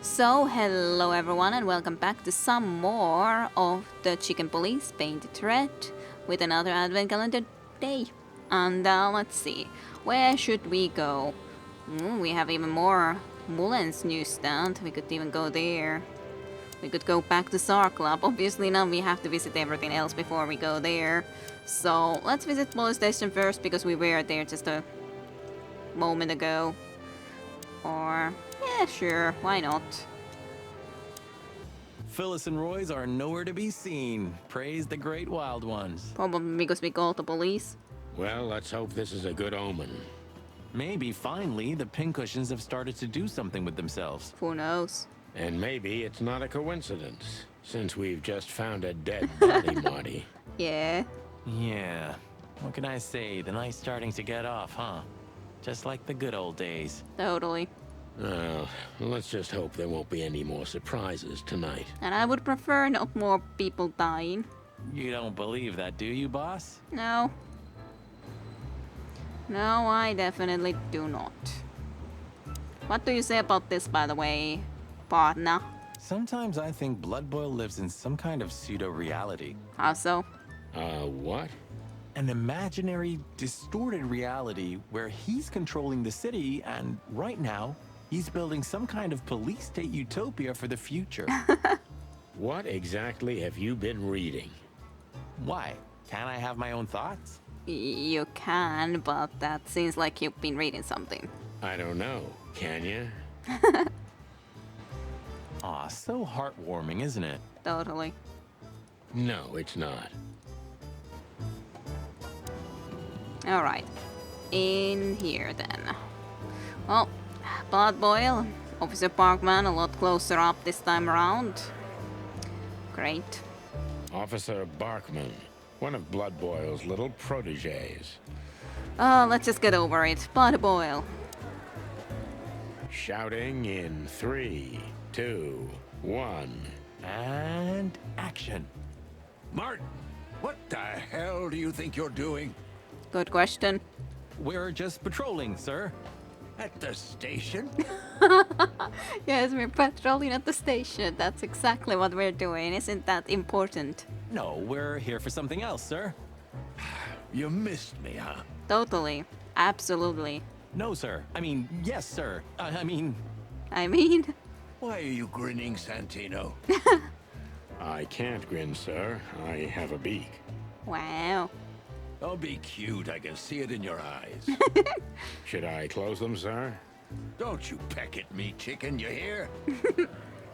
So, hello everyone, and welcome back to some more of the Chicken Police Painted Red with another advent calendar day. And let's see, where should we go? We have even more Mullen's newsstand. We could even go there. We could go back to SAR Club. Obviously now we have to visit everything else before we go there. So let's visit police station first because we were there just a moment ago. Or, yeah, sure, why not? Phyllis and Roy's are nowhere to be seen. Praise the great wild ones. Probably because we called the police. Well, let's hope this is a good omen. Maybe finally the pincushions have started to do something with themselves. Who knows? And maybe it's not a coincidence, since we've just found a dead body, Marty. Yeah. Yeah. What can I say? The night's starting to get off, huh? Just like the good old days. Totally. Well, let's just hope there won't be any more surprises tonight. And I would prefer not more people dying. You don't believe that, do you, boss? No. No, I definitely do not. What do you say about this, by the way, partner? Sometimes I think Blood Boil lives in some kind of pseudo-reality. How so? What? An imaginary, distorted reality where he's controlling the city, and right now, he's building some kind of police state utopia for the future. What exactly have you been reading? Why? Can't I have my own thoughts? You can, but that seems like you've been reading something. I don't know. Can you? Aw, so heartwarming, isn't it? Totally. No, it's not. Alright. In here then. Well, Blood Boil, Officer Parkman a lot closer up this time around. Great. Officer Barkman, one of Blood Boil's little proteges. Let's just get over it. Blood Boil. Shouting in 3, 2, 1. And action. Martin, what the hell do you think you're doing? Good question. We're just patrolling, sir. At the station? Yes, we're patrolling at the station. That's exactly what we're doing. Isn't that important? No, we're here for something else, sir. You missed me, huh? Totally. Absolutely. No, sir. I mean, yes, sir. I mean... Why are you grinning, Santino? I can't grin, sir. I have a beak. Wow. Don't be cute, I can see it in your eyes. Should I close them, sir? Don't you peck at me, chicken, you hear?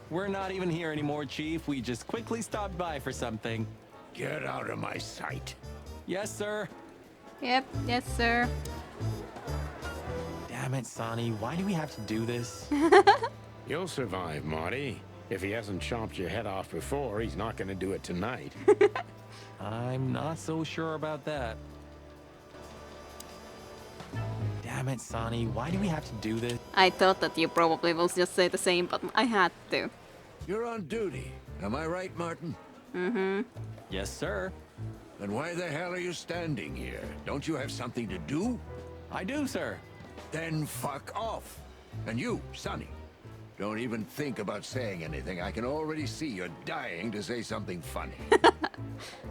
We're not even here anymore, Chief. We just quickly stopped by for something. Get out of my sight. Yes, sir. Yep, yes, sir. Damn it, Sonny. Why do we have to do this? You'll survive, Marty. If he hasn't chomped your head off before, he's not gonna do it tonight. I'm not so sure about that. Damn it, Sonny. Why do we have to do this? I thought that you probably will just say the same, but I had to. You're on duty. Am I right, Martin? Yes, sir. Then why the hell are you standing here? Don't you have something to do? I do, sir. Then fuck off. And you, Sonny, don't even think about saying anything. I can already see you're dying to say something funny.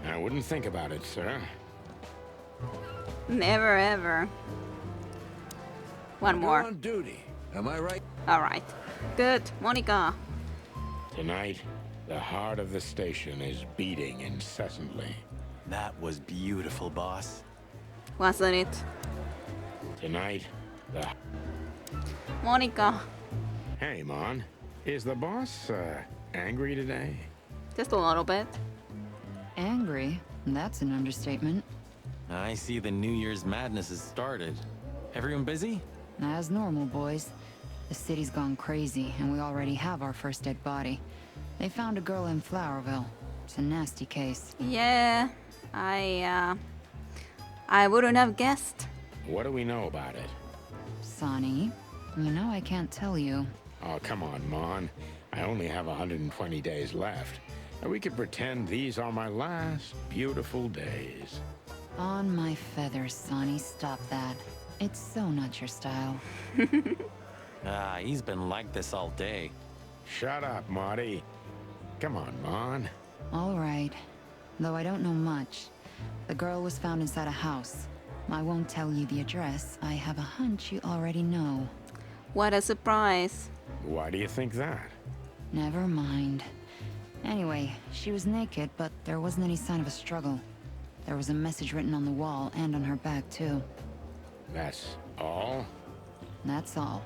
I wouldn't think about it, sir. Never ever. One You're more. on duty. Am I right? Alright. Good. Monica. Tonight, the heart of the station is beating incessantly. That was beautiful, boss. Wasn't it? Tonight, the... Monica. Hey, Mon. Is the boss, angry today? Just a little bit. Angry? That's an understatement. I see the New Year's madness has started. Everyone busy? As normal, boys. The city's gone crazy, and we already have our first dead body. They found a girl in Flowerville. It's a nasty case. Yeah. I wouldn't have guessed. What do we know about it? Sonny, you know I can't tell you. Oh, come on, Mon. I only have 120 days left. And we could pretend these are my last beautiful days. On my feathers, Sonny, stop that. It's so not your style. Ah, he's been like this all day. Shut up, Marty. Come on, Mon. All right. Though I don't know much. The girl was found inside a house. I won't tell you the address. I have a hunch you already know. What a surprise. Why do you think that? Never mind. Anyway, she was naked, but there wasn't any sign of a struggle. There was a message written on the wall and on her back, too. That's all? That's all.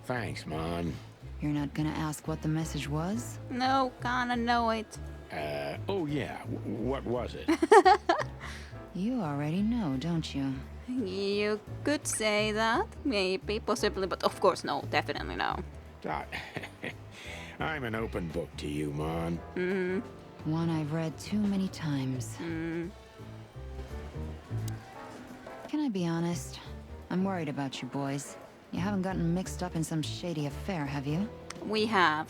Thanks, Mon. You're not gonna ask what the message was? No, kinda know it. Oh yeah, what was it? You already know, don't you? You could say that. Maybe, possibly, but of course no, definitely no. Ah, I'm an open book to you, Mon. One I've read too many times. Can I be honest? I'm worried about you boys. You haven't gotten mixed up in some shady affair, have you? We have.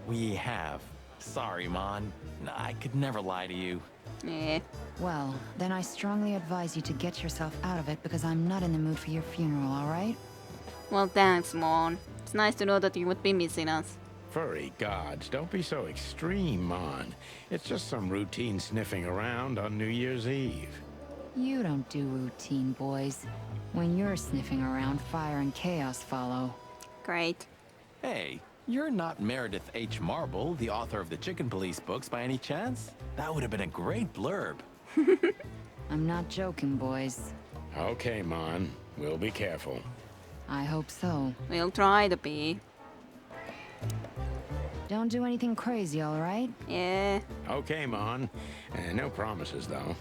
We have. Sorry, Mon. I could never lie to you. Yeah. Well, then I strongly advise you to get yourself out of it because I'm not in the mood for your funeral, alright? Well, thanks, Mon. It's nice to know that you would be missing us. Furry gods, don't be so extreme, Mon. It's just some routine sniffing around on New Year's Eve. You don't do routine, boys. When you're sniffing around, fire and chaos follow. Great. Hey, you're not Meredith H. Marble, the author of the Chicken Police books, by any chance? That would have been a great blurb. I'm not joking, boys. Okay, Mon. We'll be careful. I hope so. We'll try to be. Don't do anything crazy, alright? Yeah. Okay, Mon. No promises, though.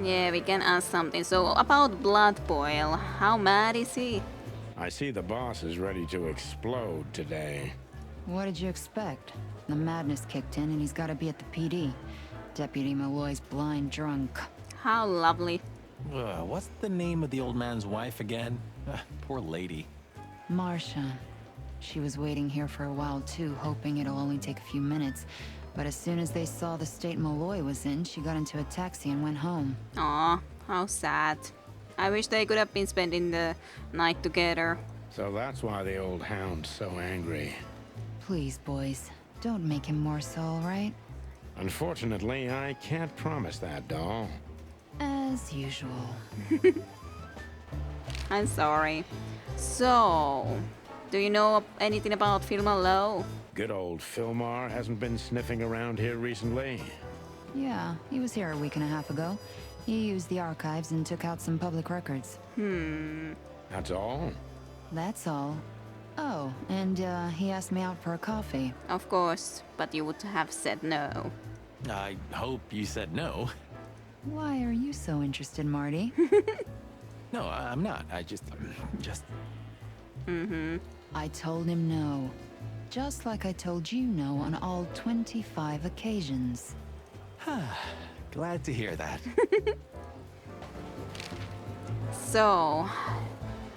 Yeah, we can ask something. So, about Blood Boil, how mad is he? I see the boss is ready to explode today. What did you expect? The madness kicked in and he's gotta be at the PD. Deputy Malloy's blind drunk. How lovely. What's the name of the old man's wife again? Poor lady. Marsha. She was waiting here for a while too, hoping it'll only take a few minutes. But as soon as they saw the state Malloy was in, she got into a taxi and went home. Aw, how sad. I wish they could have been spending the night together. So that's why the old hound's so angry. Please, boys, don't make him more so, alright? Unfortunately, I can't promise that, doll. As usual. I'm sorry. So, do you know anything about Filma Lowe? Good old Filmar hasn't been sniffing around here recently. Yeah, he was here a week and a half ago. He used the archives and took out some public records. That's all? That's all. Oh, and he asked me out for a coffee. Of course, but you would have said no. I hope you said no. Why are you so interested, Marty? No, I'm not. I just... I told him no. Just like I told you no on all 25 occasions. Glad to hear that. So,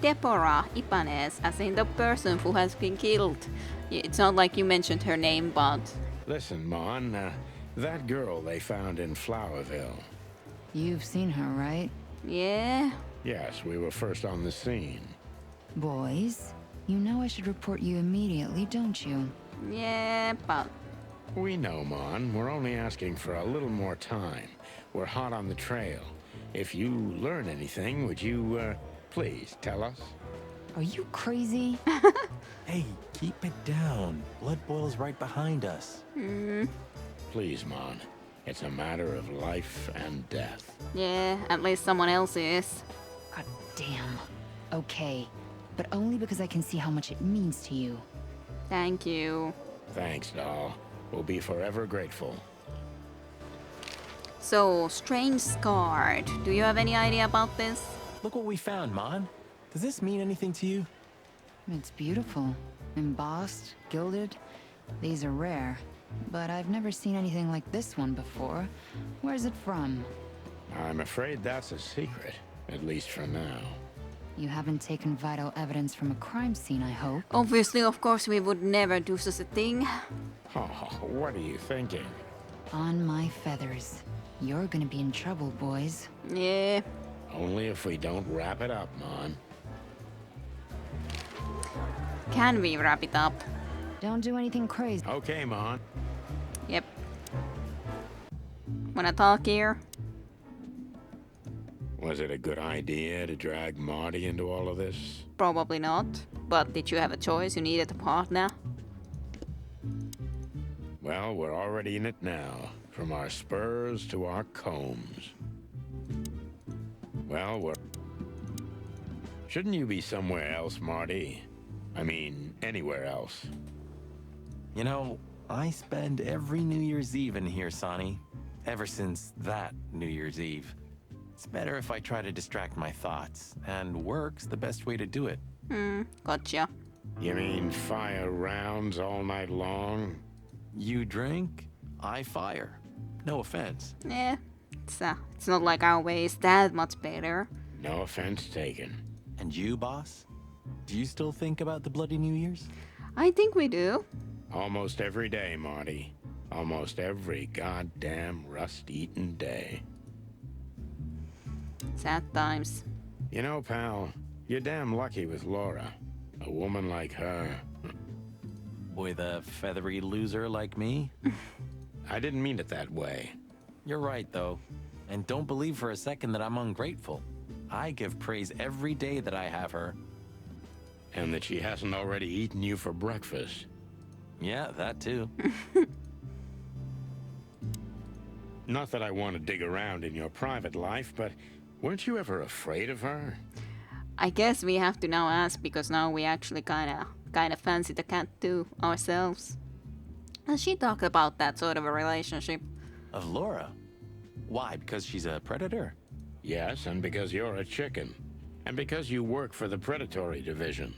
Deborah Ibanez, as in the person who has been killed. It's not like you mentioned her name, but... Listen, Mon, that girl they found in Flowerville. You've seen her, right? Yeah? Yes, we were first on the scene. Boys, you know I should report you immediately, don't you? Yeah, but... We know, Mon. We're only asking for a little more time. We're hot on the trail. If you learn anything, would you, please tell us? Are you crazy? Hey, keep it down. Blood boils right behind us. Please, Mon. It's a matter of life and death. Yeah, at least someone else is. God damn. Okay, but only because I can see how much it means to you. Thank you. Thanks, doll. We'll be forever grateful. So, Strange Scarred. Do you have any idea about this? Look what we found, Mon. Does this mean anything to you? It's beautiful. Embossed, gilded. These are rare. But I've never seen anything like this one before. Where's it from? I'm afraid that's a secret, at least for now. You haven't taken vital evidence from a crime scene, I hope. Obviously, of course, we would never do such a thing. Oh, what are you thinking? On my feathers. You're gonna be in trouble, boys. Yeah. Only if we don't wrap it up, Mon. Can we wrap it up? Don't do anything crazy. Okay, Mon. Yep. Wanna talk here? Was it a good idea to drag Marty into all of this? Probably not. But did you have a choice? You needed a partner? Well, we're already in it now, from our spurs to our combs. Well, we're... Shouldn't you be somewhere else, Marty? I mean, anywhere else. You know, I spend every New Year's Eve in here, Sonny. Ever since that New Year's Eve. It's better if I try to distract my thoughts, and work's the best way to do it. Gotcha. You mean fire rounds all night long? You drink, I fire. No offense. Yeah, it's not like our way is that much better. No offense taken. And you, boss? Do you still think about the Bloody New Year's? I think we do. Almost every day, Marty. Almost every goddamn rust-eaten day. Sad times. You know, pal, you're damn lucky with Laura. A woman like her. With a feathery loser like me? I didn't mean it that way. You're right, though. And don't believe for a second that I'm ungrateful. I give praise every day that I have her. And that she hasn't already eaten you for breakfast. Yeah, that too. Not that I want to dig around in your private life, but weren't you ever afraid of her? I guess we have to now ask because now we actually kinda fancy the cat too ourselves. And she talked about that sort of a relationship. Of Laura? Why? Because she's a predator? Yes, and because you're a chicken. And because you work for the predatory division.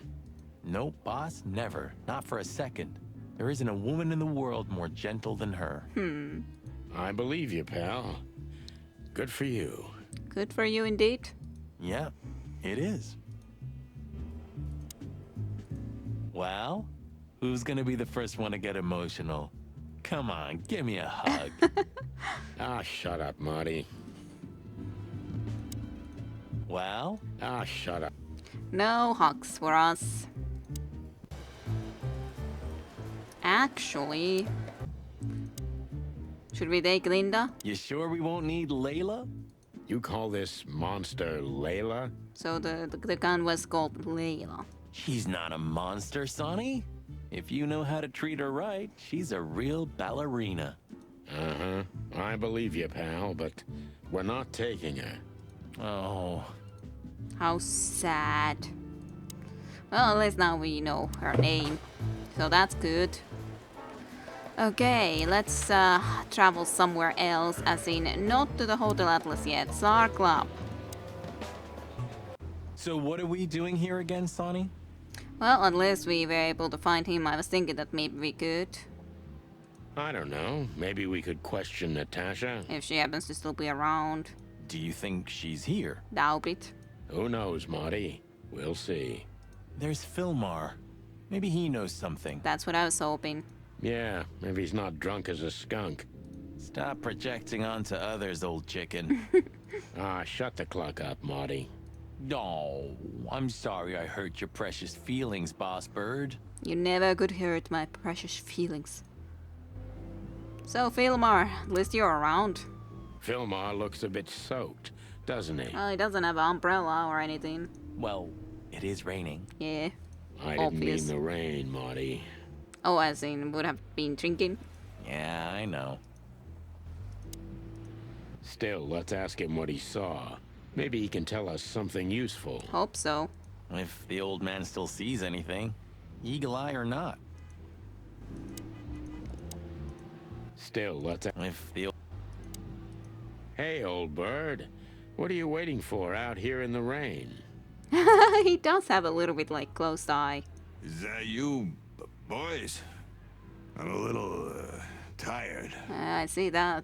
Nope, boss, never. Not for a second. There isn't a woman in the world more gentle than her. I believe you, pal. Good for you. Good for you indeed. Yeah, it is. Well, who's gonna be the first one to get emotional? Come on, give me a hug. Ah, shut up, Marty. Well? Ah, shut up. No hugs for us. Actually, should we take Linda? You sure we won't need Layla? You call this monster Layla? So the gun was called Layla. She's not a monster, Sonny. If you know how to treat her right, she's a real ballerina. Uh-huh. I believe you, pal, but we're not taking her. Oh, How sad. Well, at least now we know her name. So that's good. Okay, let's travel somewhere else, as in not to the Hotel Atlas yet, Tsar Club. so what are we doing here again, Sonny? Well, unless we were able to find him, I was thinking that maybe we could. I don't know. Maybe we could question Natasha? If she happens to still be around. Do you think she's here? Doubt it. Who knows, Marty? We'll see. There's Philmar. Maybe he knows something. That's what I was hoping. Yeah, maybe he's not drunk as a skunk. Stop projecting onto others, old chicken. Ah, shut the clock up, Marty. No, I'm sorry I hurt your precious feelings, Boss Bird. You never could hurt my precious feelings. So, Philmar, at least you're around. Philmar looks a bit soaked, doesn't he? Well, he doesn't have an umbrella or anything. Well, it is raining. Yeah. I didn't obvious. mean the rain, Marty. Oh, as in would have been drinking. Yeah, I know. Still, let's ask him what he saw. Maybe he can tell us something useful. Hope so. If the old man still sees anything, eagle eye or not. Still, let's... If the Hey, old bird. What are you waiting for out here in the rain? He does have a little bit like closed eye. Is that you, boys? I'm a little, tired. I see that.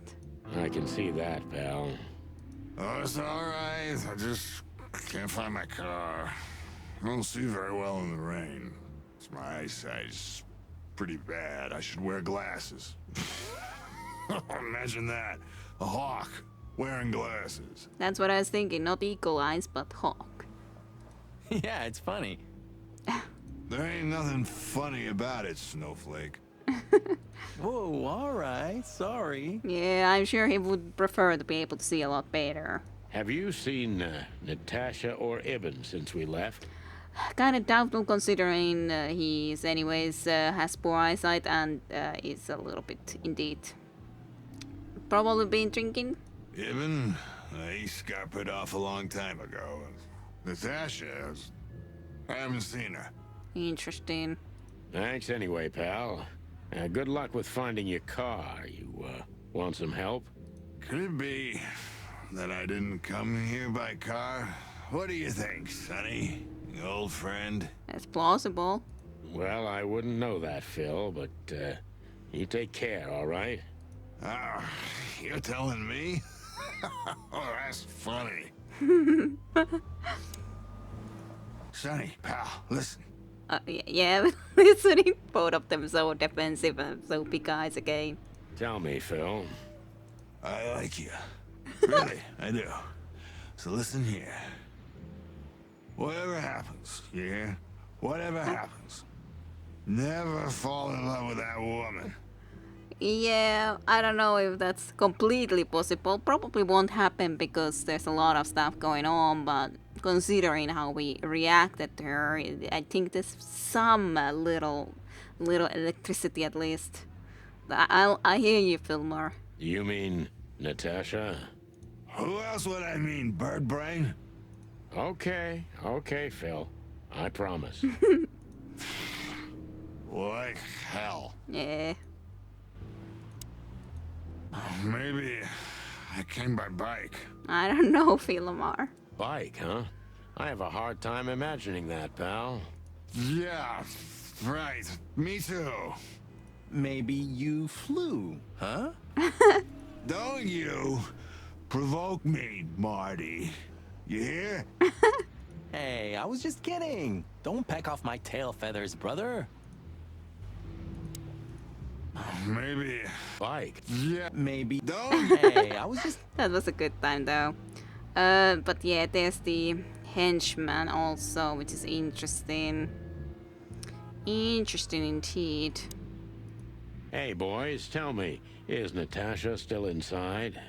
I can see that, pal. Oh, it's all right. I just can't find my car. I don't see very well in the rain. My eyesight's pretty bad. I should wear glasses. Imagine that. A hawk wearing glasses. That's what I was thinking. Not eagle eyes, but hawk. Yeah, it's funny. There ain't nothing funny about it, Snowflake. Whoa, alright, sorry. Yeah, I'm sure he would prefer to be able to see a lot better. Have you seen Natasha or Ibn since we left? Kind of doubtful considering he's anyways has poor eyesight and is a little bit indeed. Probably been drinking. Ibn, he scuppered off a long time ago. Natasha, I haven't seen her. Interesting. Thanks anyway, pal. Good luck with finding your car. You want some help? Could it be that I didn't come here by car? What do you think, Sonny? Old friend? That's plausible. Well, I wouldn't know that, Phil, but you take care, all right? Ah, you're telling me? Oh, that's funny. Sonny, pal, listen. Yeah, listening. Both of them so defensive and so big eyes again. Tell me, Phil. I like you. Really, I do. So listen here. Whatever happens, you hear? Whatever happens, never fall in love with that woman. Yeah, I don't know if that's completely possible. Probably won't happen because there's a lot of stuff going on, but considering how we reacted to her, I think there's some little electricity at least. I hear you, Fillmore. You mean Natasha? Who else would I mean, bird brain? Okay, Phil. I promise. Like hell. Yeah. Maybe I came by bike. I don't know, Fillmore. Bike, huh? I have a hard time imagining that, pal. Yeah, right. Me too. Maybe you flew, huh? Don't you provoke me, Marty. You hear? Hey, I was just kidding. Don't peck off my tail feathers, brother. Maybe. Bike? Yeah. Maybe. Don't. Hey, I was just. That was a good time though. But yeah, there's the henchman also, which is interesting. Interesting indeed. Hey, boys, tell me, is Natasha still inside?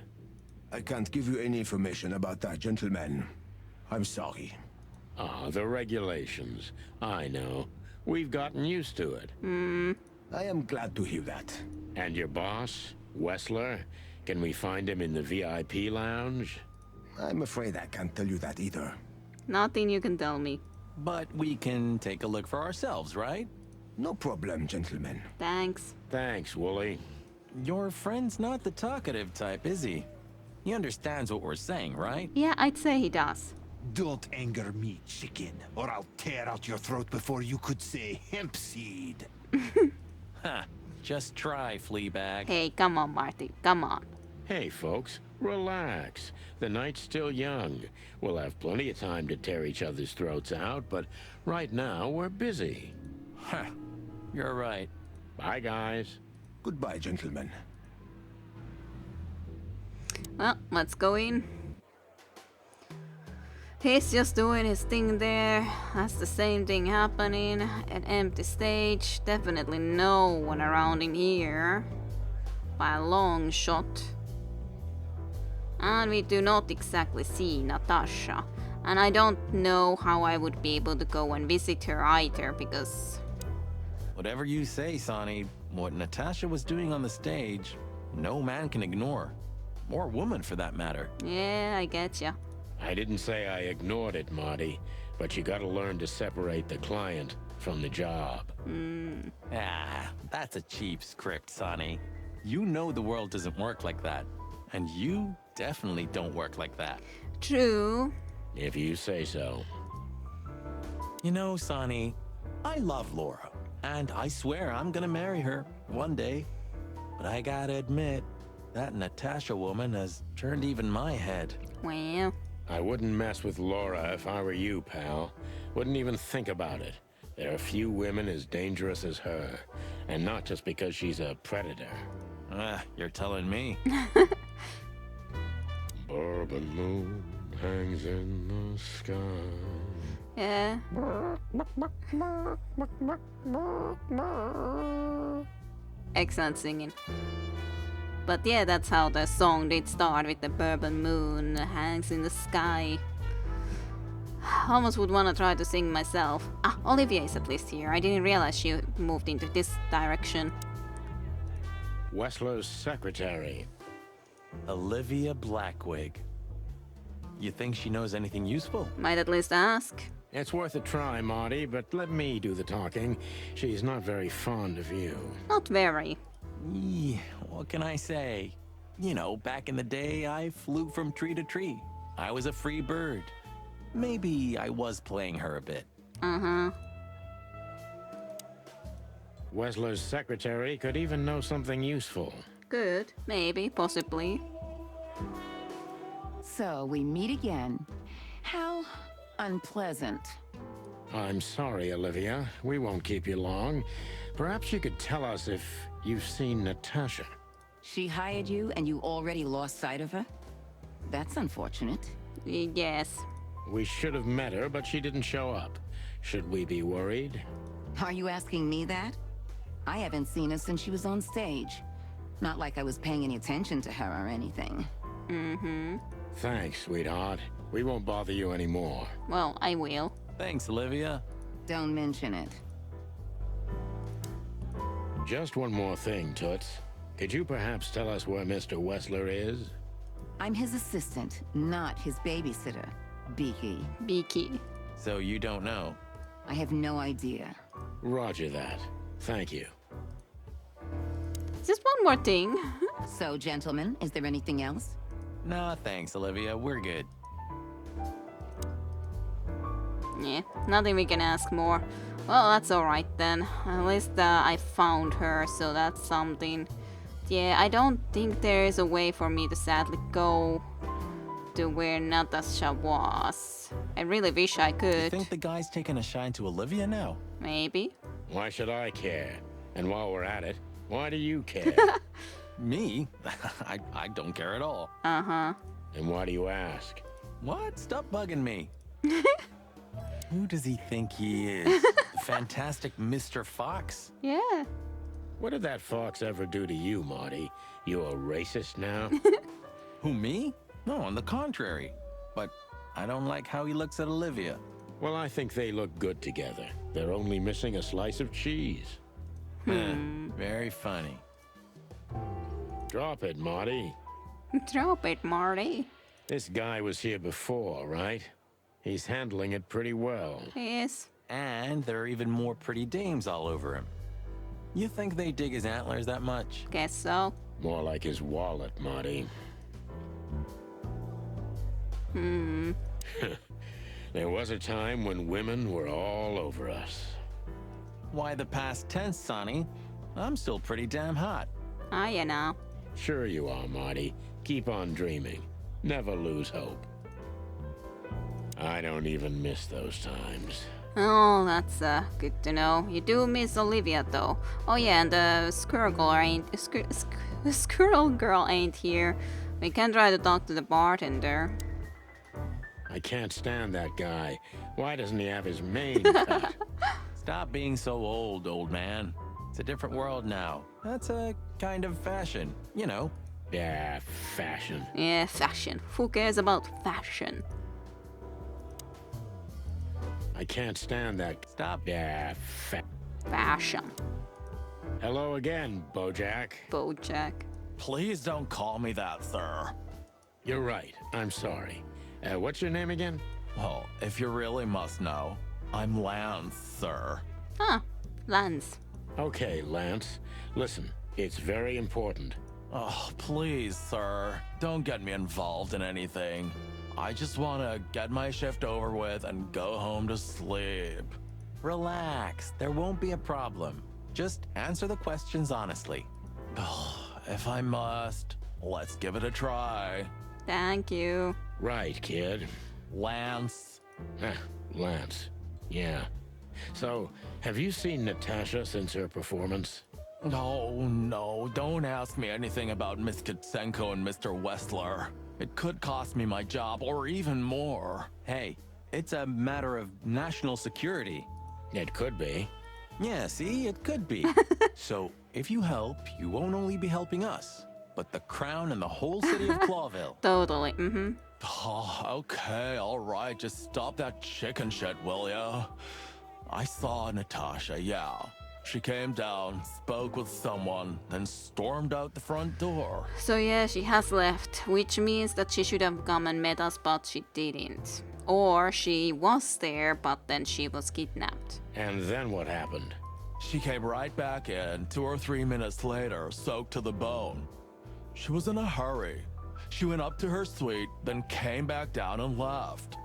I can't give you any information about that, gentlemen. I'm sorry. Ah, the regulations. I know. We've gotten used to it. I am glad to hear that. And your boss, Wessler? Can we find him in the VIP lounge? I'm afraid I can't tell you that either. Nothing you can tell me. But we can take a look for ourselves, right? No problem, gentlemen. Thanks. Thanks, Wooly. Your friend's not the talkative type, is he? He understands what we're saying, right? Yeah, I'd say he does. Don't anger me, chicken, or I'll tear out your throat before you could say hemp seed. Ha! Just try, Fleabag. Hey, come on, Marty. Come on. Hey, folks, relax. The night's still young. We'll have plenty of time to tear each other's throats out, but right now we're busy. Ha! You're right. Bye, guys. Goodbye, gentlemen. Well, let's go in. He's just doing his thing there. That's the same thing happening. An empty stage. Definitely no one around in here. By a long shot. And we do not exactly see Natasha. And I don't know how I would be able to go and visit her either, because... Whatever you say, Sonny, what Natasha was doing on the stage, no man can ignore. Or woman, for that matter. Yeah, I get ya. I didn't say I ignored it, Marty, but you gotta learn to separate the client from the job. Ah, that's a cheap script, Sonny. You know the world doesn't work like that. And you definitely don't work like that. True. If you say so. You know, Sonny, I love Laura. And I swear I'm gonna marry her one day. But I gotta admit, that Natasha woman has turned even my head. Well, I wouldn't mess with Laura if I were you, pal. Wouldn't even think about it. There are few women as dangerous as her. And not just because she's a predator. Ah, you're telling me. Bourbon moon hangs in the sky. Yeah. Excellent singing. But yeah, that's how the song did start, with the purple moon hangs in the sky. Almost would wanna try to sing myself. Ah, Olivia is at least here. I didn't realize she moved into this direction. Wessler's secretary. Olivia Blackwig. You think she knows anything useful? Might at least ask. It's worth a try, Marty, but let me do the talking. She's not very fond of you. Not very. What can I say? You know, back in the day, I flew from tree to tree. I was a free bird. Maybe I was playing her a bit. Uh-huh. Wessler's secretary could even know something useful. Good. Maybe. Possibly. So we meet again. How unpleasant. I'm sorry, Olivia. We won't keep you long. Perhaps you could tell us if you've seen Natasha. She hired you and you already lost sight of her? That's unfortunate. Yes. We should have met her, but she didn't show up. Should we be worried? Are you asking me that? I haven't seen her since she was on stage. Not like I was paying any attention to her or anything. Mm-hmm. Thanks, sweetheart. We won't bother you anymore. Well, I will. Thanks, Olivia. Don't mention it. Just one more thing, Toots. Could you perhaps tell us where Mr. Wessler is? I'm his assistant, not his babysitter. Beaky. Beaky. So you don't know? I have no idea. Roger that. Thank you. Just one more thing. So, gentlemen, is there anything else? Nah, thanks, Olivia. We're good. Yeah, nothing we can ask more. Well, that's alright then. At least I found her, so that's something. Yeah, I don't think there is a way for me to sadly go to where Natasha was. I really wish I You could. think the guy's taking a shine to Olivia now? Maybe. Why should I care? And while we're at it, why do you care? Me? I don't care at all. Uh-huh. And why do you ask? What? Stop bugging me. Who does he think he is? The fantastic Mr. Fox? Yeah. What did that fox ever do to you, Marty? You a racist now? Who, me? No, on the contrary. But I don't like how he looks at Olivia. Well, I think they look good together. They're only missing a slice of cheese. Very funny. Drop it, Marty. Drop it, Marty. This guy was here before, right? He's handling it pretty well. Yes. And there are even more pretty dames all over him. You think they dig his antlers that much? Guess so. More like his wallet, Marty. There was a time when women were all over us. Why the past tense, Sonny? I'm still pretty damn hot. Ah, you know. Sure you are, Marty. Keep on dreaming. Never lose hope. I don't even miss those times. Oh, that's good to know. You do miss Olivia, though. Oh yeah, and the squirrel girl ain't here. We can try to talk to the bartender. I can't stand that guy. Why doesn't he have his mane cut? Stop being so old man. It's a different world now. That's a kind of fashion, you know. Yeah, fashion. Yeah, fashion. Who cares about fashion? I can't stand that. Stop. Yeah, Fashion. Hello again, Bojack. Bojack. Please don't call me that, sir. You're right. I'm sorry. What's your name again? Well, if you really must know, I'm Lance, sir. Ah, Lance. Okay, Lance. Listen, it's very important. Oh, please, sir. Don't get me involved in anything. I just want to get my shift over with and go home to sleep. Relax. There won't be a problem. Just answer the questions honestly. If I must, let's give it a try. Thank you. Right, kid. Lance. Lance. Yeah. So, have you seen Natasha since her performance? No, don't ask me anything about Miss Kitsenko and Mr. Wessler. It could cost me my job or even more. Hey, It's a matter of national security. It could be. Yeah, see, it could be. So, if you help, you won't only be helping us, but the crown and the whole city of Clawville. Totally. Mm-hmm. Oh, okay, all right. Just stop that chicken shit, will ya? I saw Natasha, yeah. She came down, spoke with someone, then stormed out the front door. So yeah, she has left, which means that she should have come and met us, but she didn't. Or she was there, but then she was kidnapped. And then what happened? She came right back in 2 or 3 minutes later, soaked to the bone. She was in a hurry. She went up to her suite, then came back down and left.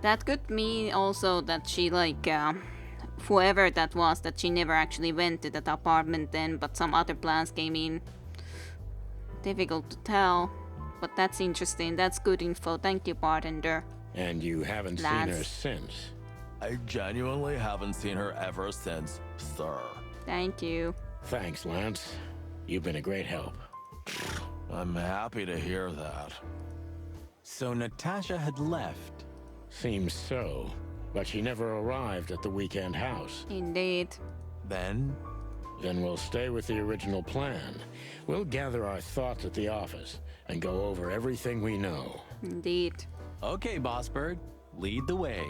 That could mean also that she, whoever that was, that she never actually went to that apartment then, but some other plans came in. Difficult to tell, but that's interesting. That's good info. Thank you, bartender. And you haven't seen her since? I genuinely haven't seen her ever since, sir. Thank you. Thanks, Lance. You've been a great help. I'm happy to hear that. So Natasha had left. Seems so, but she never arrived at the weekend house. Indeed. Then We'll stay with the original plan. We'll gather our thoughts at the office and go over everything we know. Indeed. okay, Boss Bird, lead the way.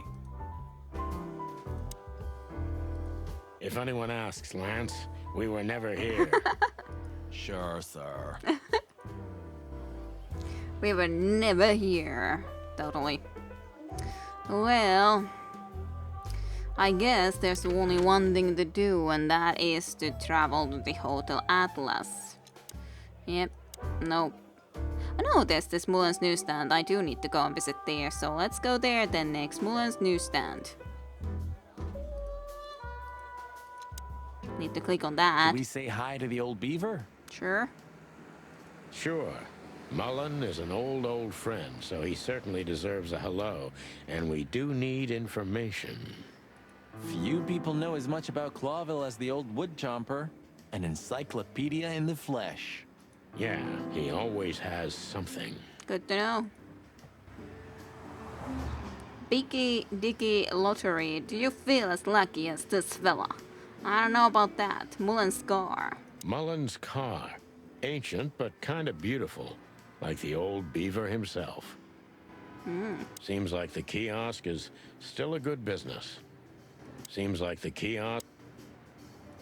If anyone asks, Lance, we were never here. Sure, sir. We were never here. Totally. Well, I guess there's only one thing to do, and that is to travel to the Hotel Atlas. Yep. Nope. I know there's this Mullen's newsstand. I do need to go and visit there, so let's go there then next. Mullen's newsstand. Need to click on that. Should we say hi to the old beaver? Sure. Sure. Mullen is an old friend, so he certainly deserves a hello, and we do need information. Few people know as much about Clawville as the old wood chomper. An encyclopedia in the flesh. Yeah, he always has something. Good to know. Biggie Dicky Lottery, do you feel as lucky as this fella? I don't know about that. Mullen's car. Mullen's car. Ancient, but kind of beautiful. Like the old beaver himself. Seems like the kiosk is still a good business. Seems like the kiosk...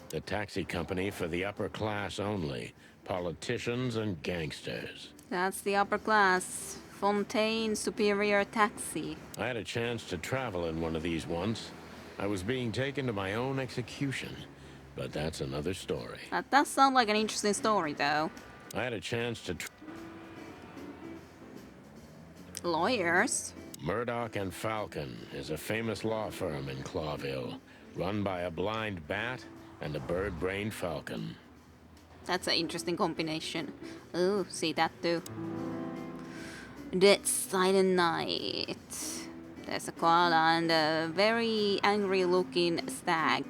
the taxi company for the upper class only. Politicians and gangsters. That's the upper class. Fontaine Superior Taxi. I had a chance to travel in one of these once. I was being taken to my own execution. But that's another story. That does sound like an interesting story, though. I had a chance to... Lawyers? Murdoch and Falcon is a famous law firm in Clawville, run by a blind bat and a bird-brained falcon. That's an interesting combination. Oh, see that too. Dead Silent Night. There's a koala and a very angry-looking stag.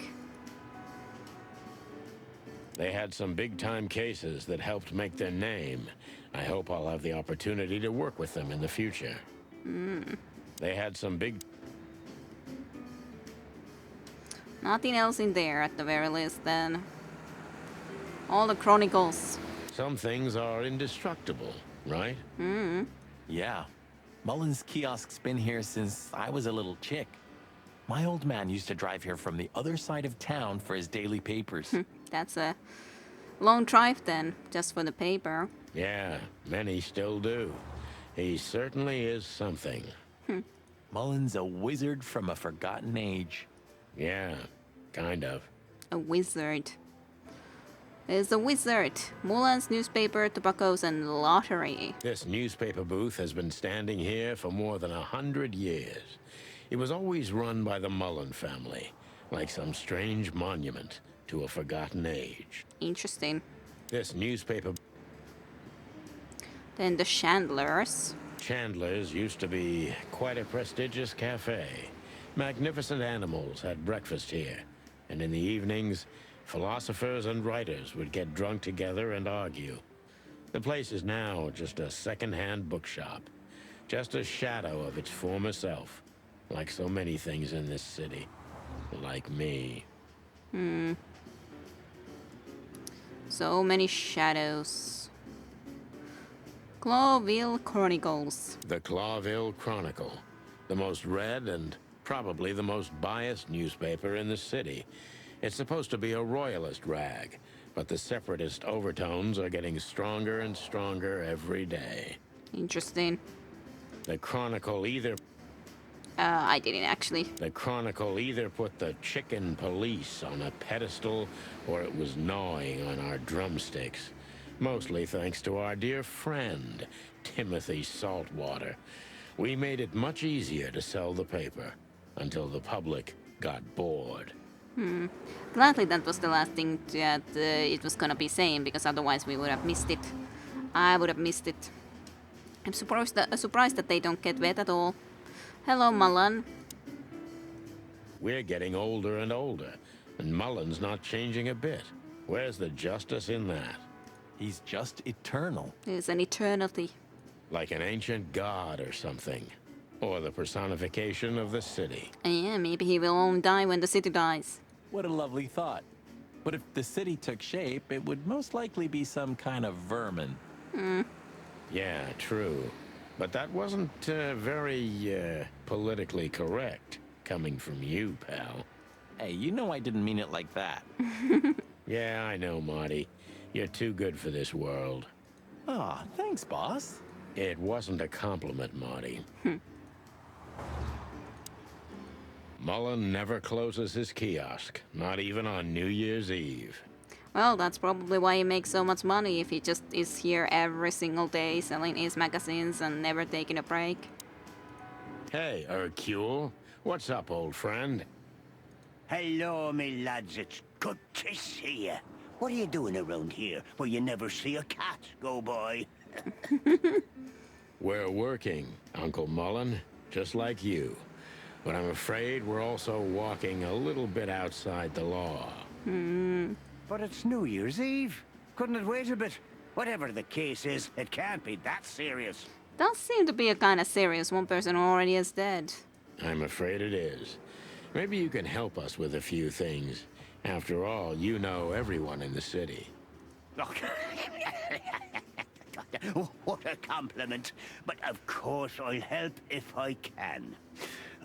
They had some big-time cases that helped make their name. I hope I'll have the opportunity to work with them in the future. They had some big... Nothing else in there at the very least then. All the chronicles. Some things are indestructible, right? Yeah. Mullen's kiosk's been here since I was a little chick. My old man used to drive here from the other side of town for his daily papers. That's a long drive then, just for the paper. Yeah, many still do. He certainly is something. Mullen's a wizard from a forgotten age. Yeah, kind of. A wizard. There's a wizard. Mullen's newspaper, tobaccos, and lottery. This newspaper booth has been standing here for more than 100 years. It was always run by the Mullen family, like some strange monument to a forgotten age. Interesting. This newspaper... Then the Chandlers. Chandler's used to be quite a prestigious cafe. Magnificent animals had breakfast here, and in the evenings, philosophers and writers would get drunk together and argue. The place is now just a second-hand bookshop, just a shadow of its former self. like so many things in this city. Like me. So many shadows. Clawville Chronicles. The Clawville Chronicle. The most read and probably the most biased newspaper in the city. It's supposed to be a royalist rag, but the separatist overtones are getting stronger and stronger every day. Interesting. The Chronicle either I didn't actually. The Chronicle either put the chicken police on a pedestal or it was gnawing on our drumsticks. Mostly thanks to our dear friend, Timothy Saltwater. We made it much easier to sell the paper until the public got bored. Gladly that was the last thing that it was gonna be saying, because otherwise we would have missed it. I would have missed it. I'm surprised that they don't get wet at all. Hello, Mullen. We're getting older and older, and Mullen's not changing a bit. Where's the justice in that? He's just eternal. There's an eternity. Like an ancient god or something. Or the personification of the city. Yeah, maybe he will only die when the city dies. What a lovely thought. But if the city took shape, it would most likely be some kind of vermin. Yeah, true. But that wasn't very politically correct, coming from you, pal. Hey, you know I didn't mean it like that. Yeah, I know, Marty. You're too good for this world. Aw, thanks, boss. It wasn't a compliment, Marty. Mullen never closes his kiosk, not even on New Year's Eve. Well, that's probably why he makes so much money, if he just is here every single day selling his magazines and never taking a break. Hey, Hercule. What's up, old friend? Hello, me lads. It's good to see you. What are you doing around here where you never see a cat go by? We're working, Uncle Mullen, just like you. But I'm afraid we're also walking a little bit outside the law. But it's New Year's Eve. Couldn't it wait a bit? Whatever the case is, it can't be that serious. Does seem to be a kind of serious. One person already is dead. I'm afraid it is. Maybe you can help us with a few things. After all, you know everyone in the city. What a compliment. But of course I'll help if I can.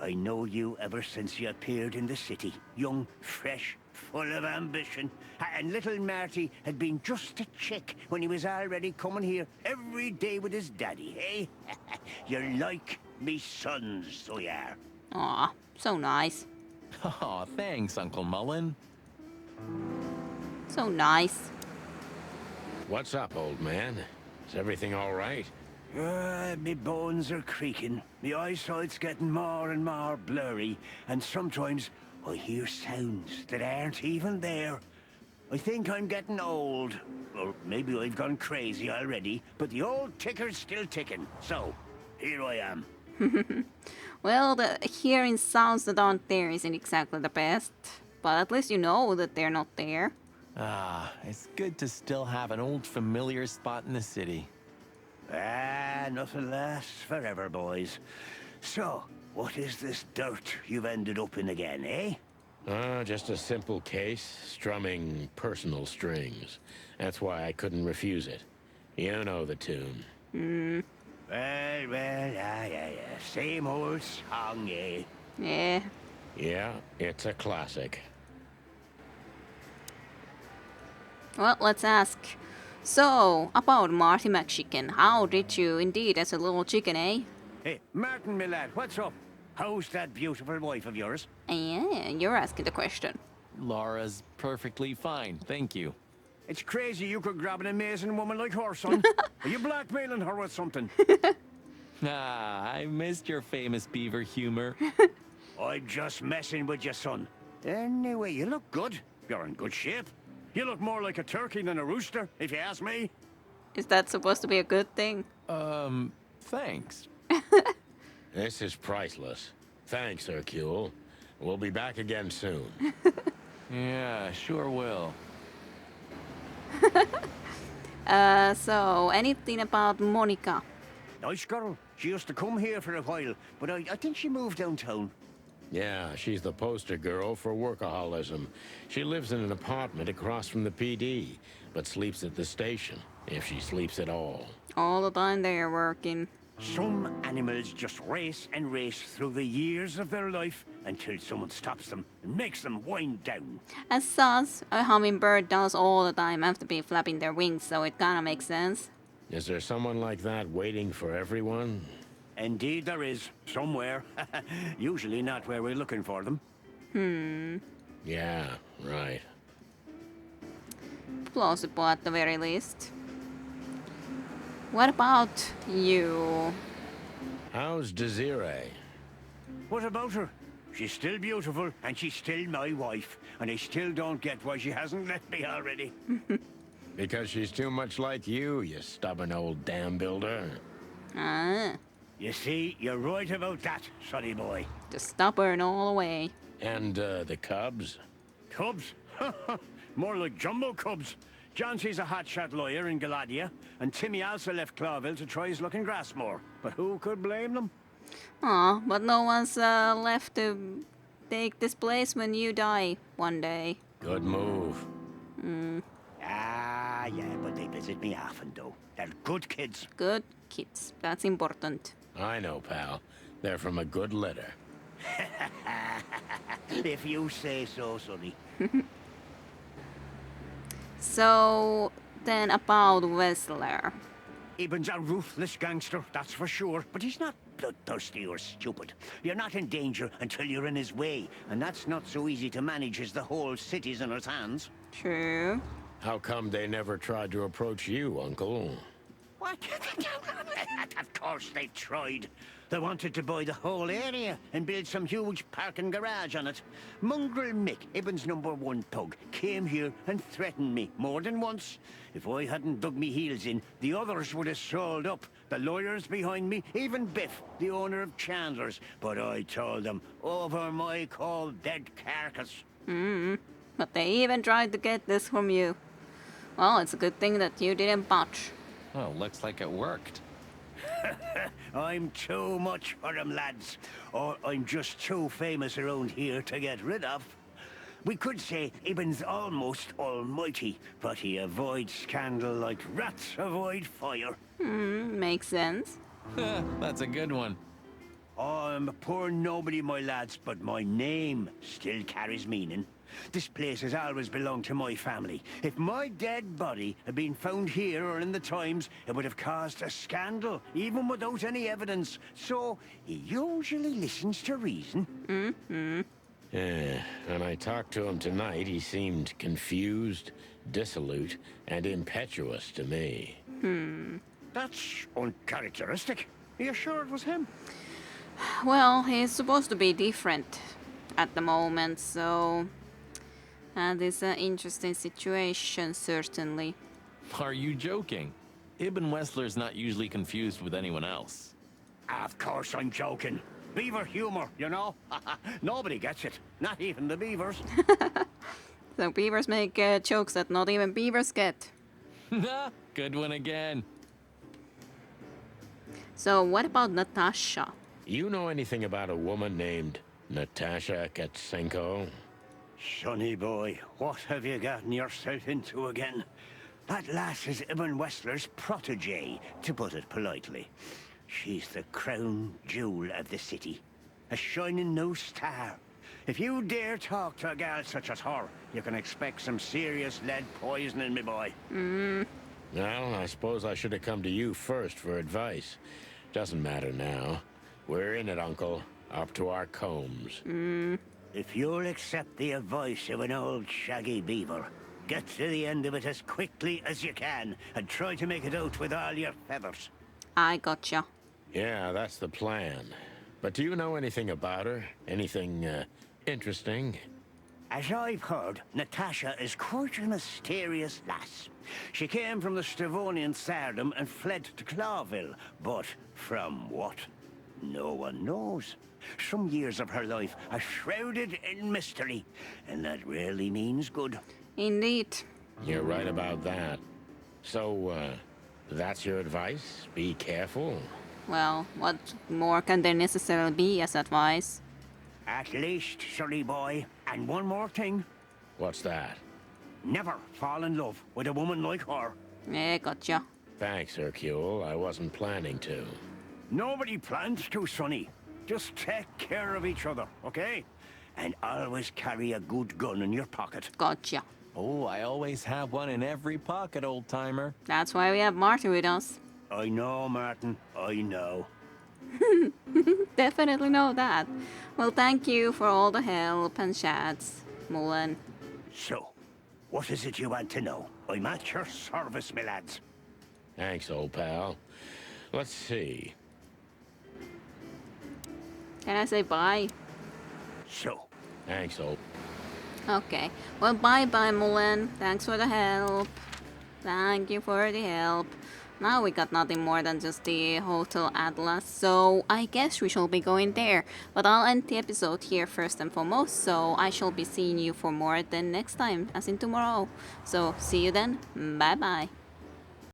I know you ever since you appeared in the city. Young, fresh, full of ambition. And little Marty had been just a chick when he was already coming here every day with his daddy, eh? You're like me sons, so you are. Aw, so nice. Aw, thanks, Uncle Mullen. So nice. What's up, old man? Is everything all right? Me bones are creaking. Me eyesight's getting more and more blurry, and sometimes I hear sounds that aren't even there. I think I'm getting old. Or maybe I've gone crazy already, but the old ticker's still ticking. So, here I am. Well, the hearing sounds that aren't there isn't exactly the best. But at least you know that they're not there. Ah, it's good to still have an old familiar spot in the city. Nothing lasts forever, boys. So, what is this dirt you've ended up in again, eh? Just a simple case, strumming personal strings. That's why I couldn't refuse it. You know the tune. Yeah. Same old song, eh? Yeah. Yeah, it's a classic. Well, let's ask. So, about Marty McChicken, how did you indeed as a little chicken, eh? Hey, Martin, my lad, what's up? How's that beautiful wife of yours? Yeah, you're asking the question. Laura's perfectly fine, thank you. It's crazy you could grab an amazing woman like her, son. Are you blackmailing her with something? Ah, I missed your famous beaver humor. I'm just messing with you, son. Anyway, you look good. You're in good shape. You look more like a turkey than a rooster, if you ask me. Is that supposed to be a good thing? Thanks. This is priceless. Thanks, Hercule. We'll be back again soon. Yeah, sure will. So, anything about Monica? Nice girl. She used to come here for a while, but I think she moved downtown. Yeah, she's the poster girl for workaholism. She lives in an apartment across from the PD, but sleeps at the station, if she sleeps at all. All the time they are working. Some animals just race and race through the years of their life until someone stops them and makes them wind down. As such, a hummingbird does all the time have to be flapping their wings, so it kinda makes sense. Is there someone like that waiting for everyone? Indeed there is, somewhere. Usually not where we're looking for them. Yeah, right. Plausible at the very least. What about you? How's Desiree? What about her? She's still beautiful, and she's still my wife, and I still don't get why she hasn't left me already. Because she's too much like you stubborn old dam builder. Ah, You see, you're right about that, sonny boy. just stubborn all the way. And, the cubs? Cubs? More like jumbo cubs. Johnson's a hotshot lawyer in Galadia, and Timmy also left Clawville to try his luck in Grassmore. But who could blame them? Aw, but no one's left to take this place when you die one day. Good move. Ah, yeah, but they visit me often, though. They're good kids. Good kids, that's important. I know, pal. They're from a good litter. If you say so, sonny. So, then about Wessler. Eben's a ruthless gangster, that's for sure. But he's not bloodthirsty or stupid. You're not in danger until you're in his way. And that's not so easy to manage as the whole city's in his hands. True. How come they never tried to approach you, Uncle? What? Of course they tried. They wanted to buy the whole area and build some huge parking garage on it. Mongrel Mick, Ibben's #1 thug, came here and threatened me more than once. If I hadn't dug me heels in, the others would have sold up. The lawyers behind me, even Biff, the owner of Chandler's. But I told them, over my cold dead carcass. But they even tried to get this from you. Well, it's a good thing that you didn't botch. Well, looks like it worked. I'm too much for them, lads. Or I'm just too famous around here to get rid of. We could say Ibben's almost almighty, but he avoids scandal like rats avoid fire. Makes sense. That's a good one. I'm a poor nobody, my lads, but my name still carries meaning. This place has always belonged to my family. If my dead body had been found here or in the Times, it would have caused a scandal, even without any evidence. So, he usually listens to reason. Yeah, when I talked to him tonight, he seemed confused, dissolute, and impetuous to me. That's uncharacteristic. Are you sure it was him? Well, he's supposed to be different at the moment, so that is an interesting situation, certainly. Are you joking? Ibn Wessler's not usually confused with anyone else. Of course I'm joking. Beaver humor, you know? Nobody gets it. Not even the beavers. So beavers make jokes that not even beavers get. Good one again. So what about Natasha? You know anything about a woman named Natasha Katsenko? Sonny boy, what have you gotten yourself into again? That lass is Ibn Wessler's protege, to put it politely. She's the crown jewel of the city. A shining new star. If you dare talk to a gal such as her, you can expect some serious lead poisoning, me boy. Well, I suppose I should have come to you first for advice. Doesn't matter now. We're in it, Uncle. Up to our combs. If you'll accept the advice of an old shaggy beaver, get to the end of it as quickly as you can, and try to make it out with all your feathers. I gotcha. Yeah, that's the plan. But do you know anything about her? Anything, interesting? As I've heard, Natasha is quite a mysterious lass. She came from the Stavonian Tsardom and fled to Clawville. But from what? No one knows. Some years of her life are shrouded in mystery, and that rarely means good. Indeed. You're right about that. So, that's your advice? Be careful? Well, what more can there necessarily be as advice? At least, sonny boy. And one more thing. What's that? Never fall in love with a woman like her. Yeah, gotcha. Thanks, Hercule. I wasn't planning to. Nobody plans to, sonny. Just take care of each other, okay? And always carry a good gun in your pocket. Gotcha. Oh, I always have one in every pocket, old-timer. That's why we have Marty with us. I know, Martin. I know. Definitely know that. Well, thank you for all the help and chats, Mullen. So, what is it you want to know? I'm at your service, my lads. Thanks, old pal. Let's see. Can I say bye? So, Thanks, old... Okay. Well, bye-bye, Mullen. Thanks for the help. Thank you for the help. Now we got nothing more than just the Hotel Atlas, so I guess we shall be going there. But I'll end the episode here first and foremost, so I shall be seeing you for more then next time, as in tomorrow. So, see you then. Bye-bye.